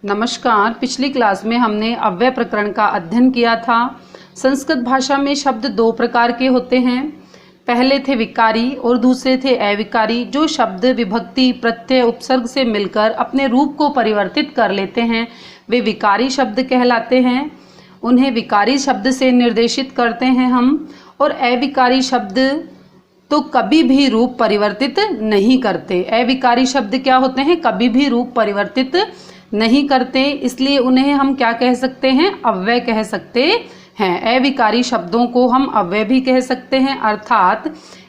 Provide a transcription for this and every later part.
नमस्कार। पिछली क्लास में हमने अव्यय प्रकरण का अध्ययन किया था। संस्कृत भाषा में शब्द दो प्रकार के होते हैं। पहले थे विकारी और दूसरे थे अविकारी। जो शब्द विभक्ति प्रत्यय उपसर्ग से मिलकर अपने रूप को परिवर्तित कर लेते हैं वे विकारी शब्द कहलाते हैं। उन्हें विकारी शब्द से निर्देशित करते हैं हम। और अविकारी शब्द तो कभी भी रूप परिवर्तित नहीं करते। अविकारी शब्द क्या होते हैं? कभी भी रूप परिवर्तित नहीं करते, इसलिए उन्हें हम क्या कह सकते हैं? अव्यय कह सकते हैं। अविकारी शब्दों को हम अव्यय भी कह सकते हैं, अर्थात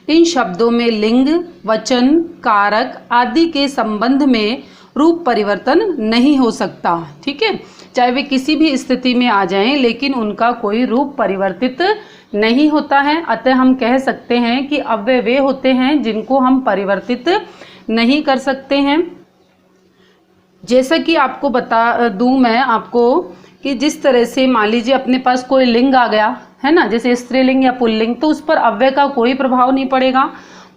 इन शब्दों में लिंग, वचन, कारक आदि के संबंध में रूप परिवर्तन नहीं हो सकता। ठीक है, चाहे वे किसी भी स्थिति में आ जाएं, लेकिन उनका कोई रूप परिवर्तित नहीं होता है। अतः हम कह सकते हैं कि अव्यय वे होते हैं जिनको हम परिवर्तित नहीं कर सकते हैं। जैसा कि आपको बता दूं मैं आपको कि जिस तरह से मान लीजिए अपने पास कोई लिंग आ गया है ना, जैसे स्त्रीलिंग या पुल्लिंग, तो उस पर अव्यय का कोई प्रभाव नहीं पड़ेगा।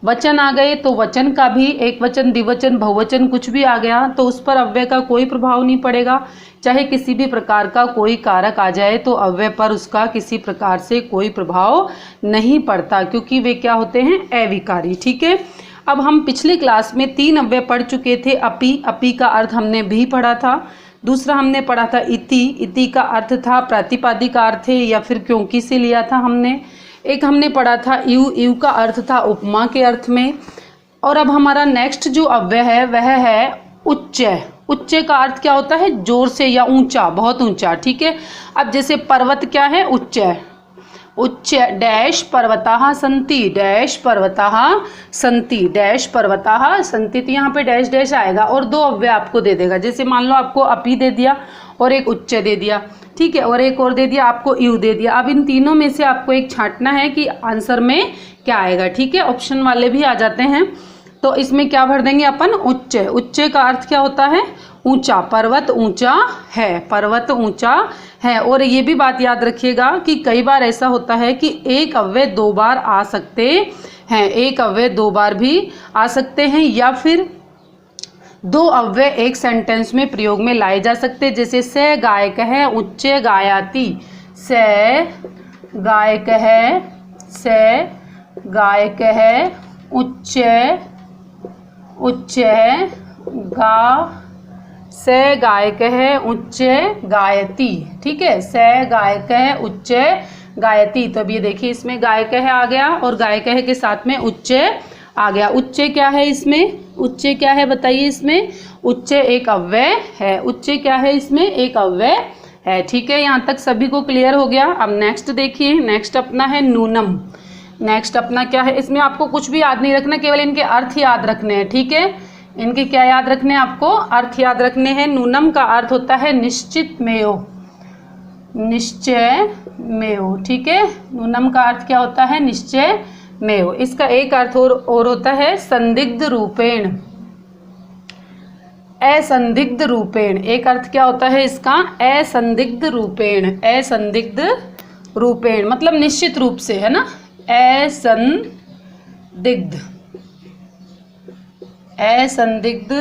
वचन आ गए तो वचन का भी, एक वचन, द्विवचन, बहुवचन कुछ भी आ गया तो उस पर अव्यय का कोई प्रभाव नहीं पड़ेगा। चाहे किसी भी प्रकार का कोई कारक आ जाए तो अव्यय पर उसका किसी प्रकार से कोई प्रभाव नहीं पड़ता, क्योंकि वे क्या होते हैं? अविकारी। ठीक है, अब हम पिछली क्लास में 3 अव्यय पढ़ चुके थे। अपि, अपि का अर्थ हमने भी पढ़ा था। दूसरा हमने पढ़ा था इति, इति का अर्थ था प्रातिपदिक का अर्थ है या फिर क्योंकि से लिया था हमने। एक हमने पढ़ा था इव, इव का अर्थ था उपमा के अर्थ में। और अब हमारा नेक्स्ट जो अव्यय है वह है उच्च। उच्च का अर्थ क्या होता है? जोर से या ऊंचा, बहुत ऊंचा। ठीक है, अब जैसे पर्वत क्या है? उच्च। उच्च डैश पर्वताः सन्ति, डैश पर्वताः सन्ति, डैश पर्वताः सन्ति। तो यहाँ पे डैश डैश आएगा और 2 अव्यय आपको दे देगा। जैसे मान लो आपको अपि दे दिया और एक उच्च दे दिया, ठीक है, और एक और दे दिया आपको इव दे दिया। अब इन तीनों में से आपको एक छांटना है कि आंसर में क्या आएगा। ठीक है, ऑप्शन वाले भी आ जाते हैं। तो इसमें क्या भर देंगे अपन? उच्च। उच्च का अर्थ क्या होता है? ऊंचा। पर्वत ऊंचा है, पर्वत ऊंचा है। और ये भी बात याद रखिएगा कि कई बार ऐसा होता है कि एक अव्यय 2 बार आ सकते हैं, एक अव्यय 2 बार भी आ सकते हैं, या फिर 2 अव्यय एक सेंटेंस में प्रयोग में लाए जा सकते हैं। जैसे स गायक है उच्च गायाति, स गायक है, स गायक है उच्च, उच्च गा, स गायक है उच्च गायति। ठीक है, स गायक है उच्च गायति। तो अब ये देखिए इसमें गायक है आ गया और गायक है के साथ में उच्च आ गया। उच्च क्या है इसमें? उच्च क्या है बताइए इसमें? उच्च एक अव्यय है। उच्च क्या है इसमें? एक अव्यय है। ठीक है, यहाँ तक सभी को क्लियर हो गया। अब नेक्स्ट देखिए, नेक्स्ट अपना है नूनम। नेक्स्ट अपना क्या है? इसमें आपको कुछ भी याद नहीं रखना, केवल इनके अर्थ याद रखने हैं। ठीक है, इनके क्या याद रखने हैं? आपको अर्थ याद रखने हैं। नूनम का अर्थ होता है निश्चित मेयो, निश्चय मेयो। ठीक है, नूनम का अर्थ क्या होता है? निश्चय मेयो। इसका एक अर्थ और होता है संदिग्ध रूपेण, असंदिग्ध रूपेण। एक अर्थ क्या होता है इसका? असंदिग्ध रूपेण, असंदिग्ध रूपेण मतलब निश्चित रूप से, है ना, असंदिग्ध, असंदिग्ध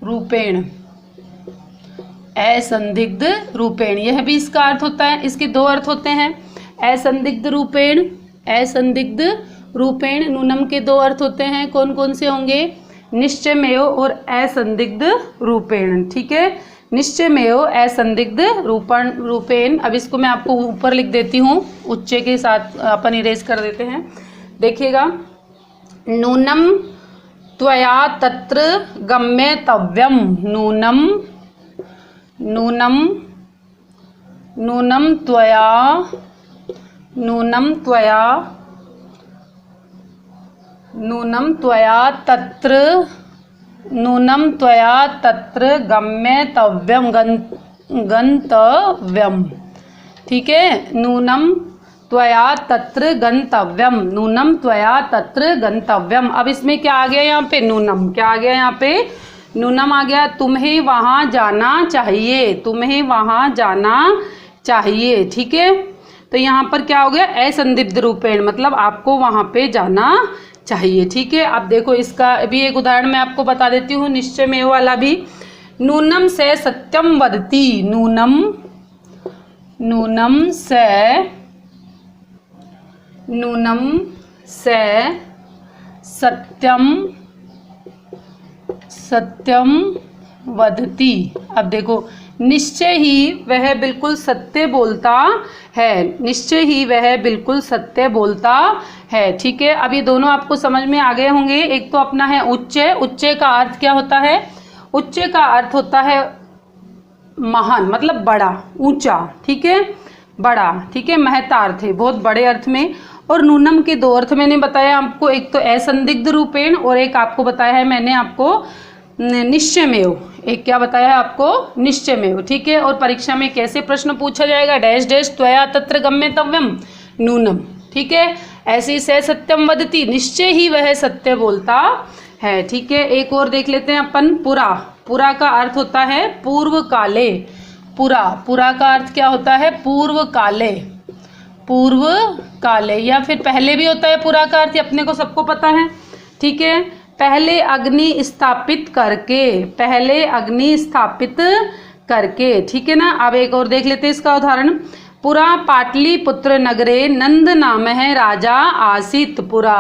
रूपेण, असंदिग्ध रूपेण, यह भी इसका अर्थ होता है। इसके 2 अर्थ होते हैं, असंदिग्ध रूपेण, असंदिग्ध रूपेण। नूनम के 2 अर्थ होते हैं, कौन कौन से होंगे? निश्चयमेव और असंदिग्ध रूपेण। ठीक है, निश्चयमेव असंदिग्ध रूपेण। अब इसको मैं आपको ऊपर लिख देती हूँ, उच्च के साथ अपन इरेज कर देते हैं। देखिएगा, नूनम त्वया तत्र गम्यतव्यम, नूनम, नूनम, नूनम त्वया, नूनम त्वया, नूनम त्वया तत्र, नूनम त्वया तत्र गम्यतव्यम, गंतव्यम। ठीक है, नूनम त्वया तत्र गंतव्यम, नूनम त्वया तत्र गंतव्यम। अब इसमें क्या आ गया? यहाँ पे नूनम क्या आ गया? यहाँ पे नूनम आ गया, तुम्हें वहां जाना चाहिए, तुम्हें वहां जाना चाहिए। ठीक है, तो यहाँ पर क्या हो गया? असंदिग्ध रूपेण मतलब आपको वहां पे जाना चाहिए। ठीक है, अब देखो इसका भी एक उदाहरण मैं आपको बता देती हूँ, निश्चय में वाला भी। नूनम से सत्यम वदति, नूनम से सत्यम वदति। अब देखो, निश्चय ही वह बिल्कुल सत्य बोलता है, निश्चय ही वह बिल्कुल सत्य बोलता है। ठीक है, अब ये दोनों आपको समझ में आ गए होंगे। एक तो अपना है उच्चय, उच्चय का अर्थ क्या होता है? उच्चय का अर्थ होता है महान, मतलब बड़ा, ऊंचा। ठीक है, बड़ा। ठीक है, महतार्थ है, बहुत बड़े अर्थ में। और नूनम के दो अर्थ मैंने बताया आपको, एक तो असंदिग्ध रूपेण और एक आपको बताया है मैंने आपको निश्चयमेव। एक क्या बताया है आपको? निश्चयमेव। ठीक है, और परीक्षा में कैसे प्रश्न पूछा जाएगा? डैश डैश त्वया तत्र गम्यतव्यम नूनम। ठीक है, ऐसे ही से सत्यम वदति, निश्चय ही वह सत्य बोलता है। ठीक है, एक और देख लेते हैं अपन, पुरा। पुरा का अर्थ होता है पूर्व काले। पुरा का अर्थ क्या होता है? पूर्व काले, पूर्व काले, या फिर पहले भी होता है पुरा का अर्थ, अपने को सबको पता है। ठीक है, पहले अग्नि स्थापित करके, पहले अग्नि स्थापित करके। ठीक है ना। अब एक और देख लेते हैं इसका उदाहरण। पुरा पाटलिपुत्र नगरे नंद नाम है राजा आसीत। पुरा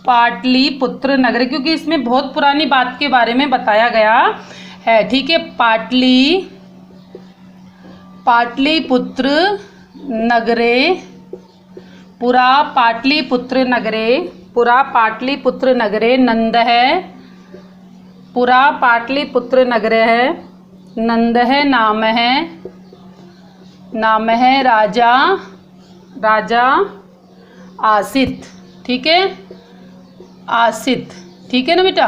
पाटलिपुत्र नगर, क्योंकि इसमें बहुत पुरानी बात के बारे में बताया गया है। ठीक है, पाटलिपुत्र नगरे, पुरा पाटलिपुत्र नगरे नंद है, पुरा पाटलिपुत्र नगर है, नंद है नाम है राजा आसित। ठीक है, आसित। ठीक है ना बेटा।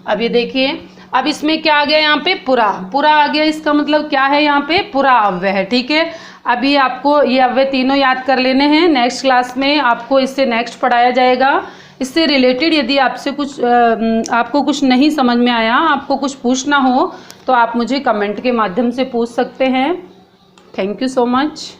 अब ये देखिए, अब इसमें क्या आ गया? यहाँ पे पुरा आ गया। इसका मतलब क्या है? यहाँ पे पुरा अव्यय है। ठीक है, अभी आपको ये अव्यय तीनों याद कर लेने हैं। नेक्स्ट क्लास में आपको इससे नेक्स्ट पढ़ाया जाएगा। इससे रिलेटेड यदि आपको कुछ नहीं समझ में आया, आपको कुछ पूछना हो, तो आप मुझे कमेंट के माध्यम से पूछ सकते हैं। Thank you so much.